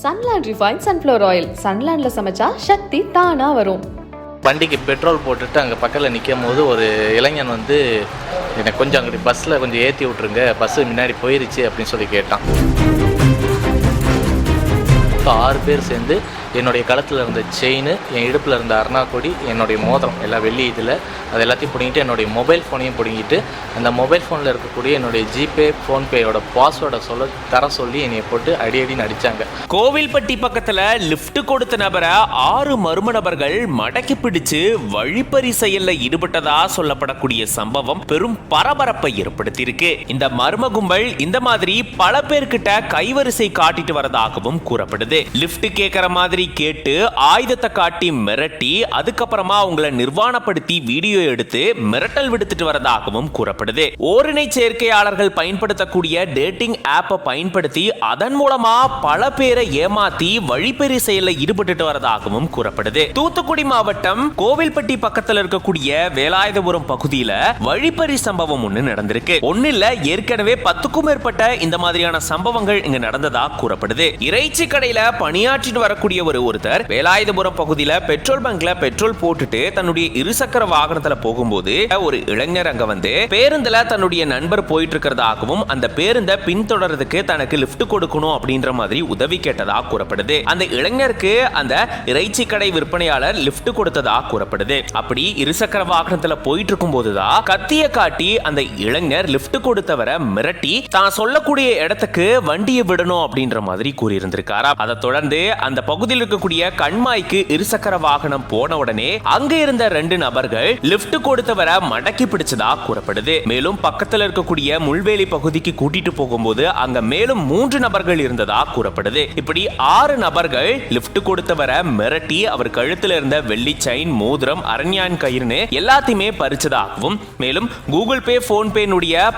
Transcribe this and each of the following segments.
Sunland refine sunflower oil. சன்லேண்ட்ல சமைச்சா சக்தி தானா வரும். வண்டிக்கு பெட்ரோல் போட்டுட்டு அங்கே பக்கத்தில் நிற்கும் போது ஒரு இளைஞன் வந்து எனக்கு கொஞ்சம் அங்கே பஸ்ஸில் கொஞ்சம் ஏற்றி விட்ருங்க, பஸ்ஸு முன்னாடி போயிருச்சு அப்படின்னு சொல்லி கேட்டான். 6 பேர் சேர்ந்து என்னுடைய கழுத்தில் இருந்த செயின், என் இடுப்பில் இருந்த அருணாக்கொடி, என்னுடைய மோதிரம் எல்லாம் வெள்ளி இதில் அது எல்லாத்தையும் பிடிங்கிட்டு என்னுடைய மொபைல் ஃபோனையும் பிடிங்கிட்டு அந்த மொபைல் ஃபோனில் இருக்கக்கூடிய என்னுடைய ஜிபே ஃபோன்பேயோட பாஸ்வேர்டை தர சொல்லி என்னை போட்டு அடின்னு அடித்தாங்க. கோவில்பட்டி பக்கத்தில் லிஃப்ட் கொடுத்த நபரை 6 மர்ம நபர்கள் மடக்கி பிடிச்சு வழிப்பறி செயலில் ஈடுபட்டதா சொல்லப்படக்கூடிய சம்பவம் பெரும் பரபரப்பை ஏற்படுத்தியிருக்கு. இந்த மர்ம கும்பல் இந்த மாதிரி பல பேர்கிட்ட கைவரிசை காட்டிட்டு வரதாகவும் கூறப்படுது. லிஃப்ட் கேட்கிற மாதிரி கேட்டு ஆயுதத்தை காட்டி மிரட்டி அதுக்கப்புறமா அவங்களை நிர்வாணப்படுத்தி வீடியோ எடுத்து மிரட்டல் விடுத்துட்டு வரதாகவும் கூறப்படுது. ஓரினை சேர்க்கையாளர்கள் பயன்படுத்தக்கூடிய டேட்டிங் ஆப்பை பயன்படுத்தி அதன் மூலமா பல பேரை ஏமாத்தி வழிப்பறி செயலில் ஈடுபட்டு வரதாகவும் கூறப்படுது. தூத்துக்குடி மாவட்டம் கோவில்பட்டி பக்கத்தில் இருக்கக்கூடிய வேலாயுதபுரம் பகுதியில் வழிப்பறி சம்பவம் ஒன்று நடந்திருக்கு. ஒன்னில்ல, ஏற்கனவே 10க்கும் மேற்பட்ட இந்த மாதிரியான சம்பவங்கள் இங்க நடந்ததா கூறப்படுது. இறைச்சி கடையில பணியாற்றிட்டு வரக்கூடிய ஒருத்தர் வேலாயுதபுரம் பகுதியில் பெட்ரோல் பங்க்ல பெட்ரோல் போட்டுட்டு தன்னுடைய இருசக்கர வாகனத்துல போகும்போது ஒரு இளைஞர் அங்க வந்து பேருந்துல தன்னுடைய நண்பர் போயிட்டு இருக்கிறதாகவும் அந்த பேருந்தை பின்தொடர்றதுக்கு தனக்கு லிஃப்ட் கொடுக்கணும் அப்படின்ற மாதிரி உதவி கேட்டதா கூறப்படுது. அந்த இளைஞருக்கு அந்த இறைச்சி கடை விற்பனையாளர் லிஃப்ட் கொடுத்ததா கூறப்படுது. அப்படி இருசக்கர வாகனத்துல போயிட்டு இருக்கும் போதுதான் கத்திய காட்டி அந்த இளைஞர் லிஃப்ட் கொடுத்தவரை மிரட்டி தான் சொல்லக்கூடிய இடத்துக்கு வண்டியை விடணும் அப்படின்ற மாதிரி கூறியிருந்திருக்காரா. அதை தொடர்ந்து அந்த பகுதியில் இருக்கக்கூடிய கண்மாய்க்கு இருசக்கர வாகனம் போன உடனே அங்க இருந்த 2 நபர்கள் லிஃப்ட் கொடுத்தவரை மடக்கி பிடிச்சதா கூறப்படுது. மேலும் பக்கத்தில் இருக்கக்கூடிய முள்வேலி பகுதிக்கு கூட்டிட்டு போகும்போது அங்க மேலும் 3 நபர்கள் இருந்ததா கூறப்படுது. இப்படி 6 நபர்கள் லிஃப்ட் கொடுத்தவரை மிரட்டி அவர் கழுத்துல இருந்த வெள்ளி செயின், மோதிரம், அரண்யான் கயிறுன்னு எல்லாத்தையுமே பறிச்சதாகவும் மேலும் கூகுள் பே, போன்பே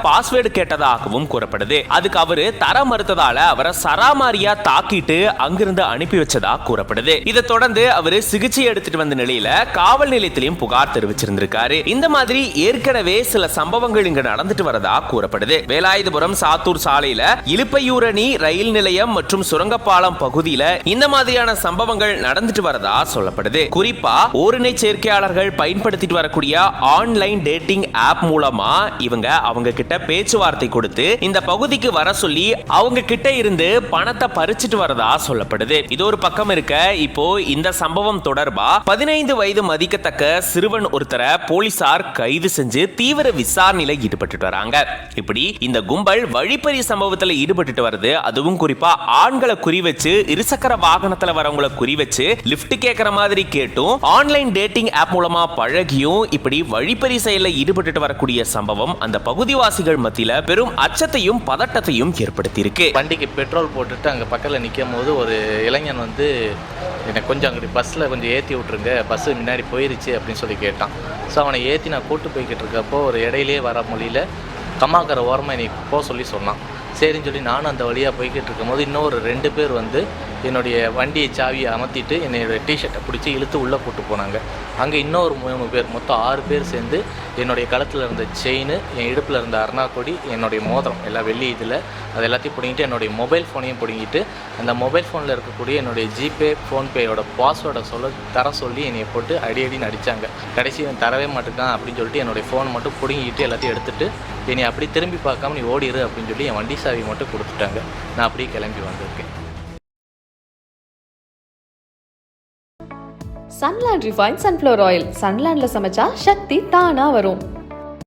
பாஸ்வேர்டு கேட்டதாகவும் கூறப்படுது. அதுக்கு அவரு தர மறுத்ததால அவரை சராமாரியா தாக்கிட்டு அங்கிருந்து அனுப்பி வச்சதா கூறப்படுது. இதை தொடர்ந்து அவரு சிகிச்சை எடுத்துட்டு வந்த நிலையில காவல் நிலையத்திலையும் புகார் தெரிவிச்சிருந்திருக்காரு. இந்த மாதிரி ஏற்கனவே சில சம்பவங்கள் இங்க நடந்துட்டு வரதா கூறப்படுது. வேலாயுதபுரம் சாத்தூர் சாலையில இலுப்பையூரணி ரயில் நிலையம் மற்றும் சுரங்கப்பாலம் பகுதியில இந்த மாதிரியான சம்பவங்கள் நடந்துட்டு வரதா சொல்லப்படுது. குறிப்பா ஓரினை சேர்க்கையாளர்கள் பயன்படுத்திட்டு வரக்கூடிய ஆன்லைன் டேட்டிங் ஆப் மூலமா அவங்க கிட்ட பேச்சுவார்த்தை கொடுத்து இந்த பகுதிக்கு வர சொல்லி அவங்க கிட்ட இருந்து பணத்தை பறிச்சிட்டு வரதா சொல்லப்படுது. இது ஒரு பக்கம் இருக்க, இப்போ இந்த சம்பவம் தொடர்பா 15 வயது மதிக்கத்தக்க சிறுவன் ஒருத்தரை போலீசார் கைது செஞ்சு தீவிர விசாரணையில ஈடுபட்டு வராங்க. இப்படி இந்த கும்பல் வழிப்பறி சம்பவத்தில் ஈடுபட்டு வருது. அதுவும் குறிப்பா ஆண்களை குறி வச்சு இருசக்கர வாகனத்துல வரவங்களை குறி வச்சு லிஃப்ட் கேட்கிற மாதிரி கேட்டும் ஆன்லைன் டேட்டிங் ஆப் மூலமா பழகியும் இப்படி வழிப்பறி செயலில் ஈடுபட்டு வரக்கூடிய சம்பவம் அந்த பகுதிவாசிகள் மத்தியில பெரும் அச்சத்தையும் பதட்டத்தையும் ஏற்படுத்தி இருக்கு. வண்டிக்கு பெட்ரோல் போட்டுட்டு அங்கே பக்கத்தில் நிற்கும் போது ஒரு இளைஞன் வந்து எனக்கு கொஞ்சம் அங்கே பஸ்ஸில் கொஞ்சம் ஏற்றி விட்ருங்க, பஸ்ஸு முன்னாடி போயிருச்சு அப்படின்னு சொல்லி கேட்டான். ஸோ அவனை ஏற்றி நான் கூட்டு போய்கிட்டு இருக்கப்போ ஒரு இடையிலே வர மொழியில் கம்மாக்கரை ஓரமாக என்னை போக சொல்லி சொன்னான். சரின்னு சொல்லி நானும் அந்த வழியாக போய்கிட்டு இருக்கும்போது இன்னொரு 2 பேர் வந்து என்னுடைய வண்டியை சாவியை அமர்த்திட்டு என்னுடைய டிஷர்ட்டை பிடிச்சி இழுத்து உள்ளே கூட்டு போனாங்க. அங்கே இன்னொரு 3 பேர், மொத்தம் 6 பேர் சேர்ந்து என்னுடைய கழுத்தில் இருந்த செயின், என் இடுப்பில் இருந்த அருணாக்கொடி, என்னுடைய மோதிரம் எல்லாம் வெள்ளி இதில் அது எல்லாத்தையும் பிடிங்கிட்டு என்னுடைய மொபைல் ஃபோனையும் பிடிங்கிட்டு அந்த மொபைல் ஃபோனில் இருக்கக்கூடிய என்னுடைய ஜிபே ஃபோன்பேயோட பாஸ்வேர்டை தர சொல்லி என்னை போட்டு அடின்னு அடித்தாங்க. கடைசி தரவே மாட்டேங்கான் அப்படின்னு சொல்லிட்டு என்னுடைய ஃபோன் மட்டும் பிடுங்கிட்டு எல்லாத்தையும் எடுத்துகிட்டு என்னை அப்படி திரும்பி பார்க்காம நீ ஓடிடு அப்படின்னு சொல்லி என் வண்டி சாவி மட்டும் கொடுத்துட்டாங்க. நான் அப்படியே கிளம்பி வந்திருக்கேன். Sunland refine sunflower oil. சன்லேண்ட்ல சமைச்சா சக்தி தானா வரும்.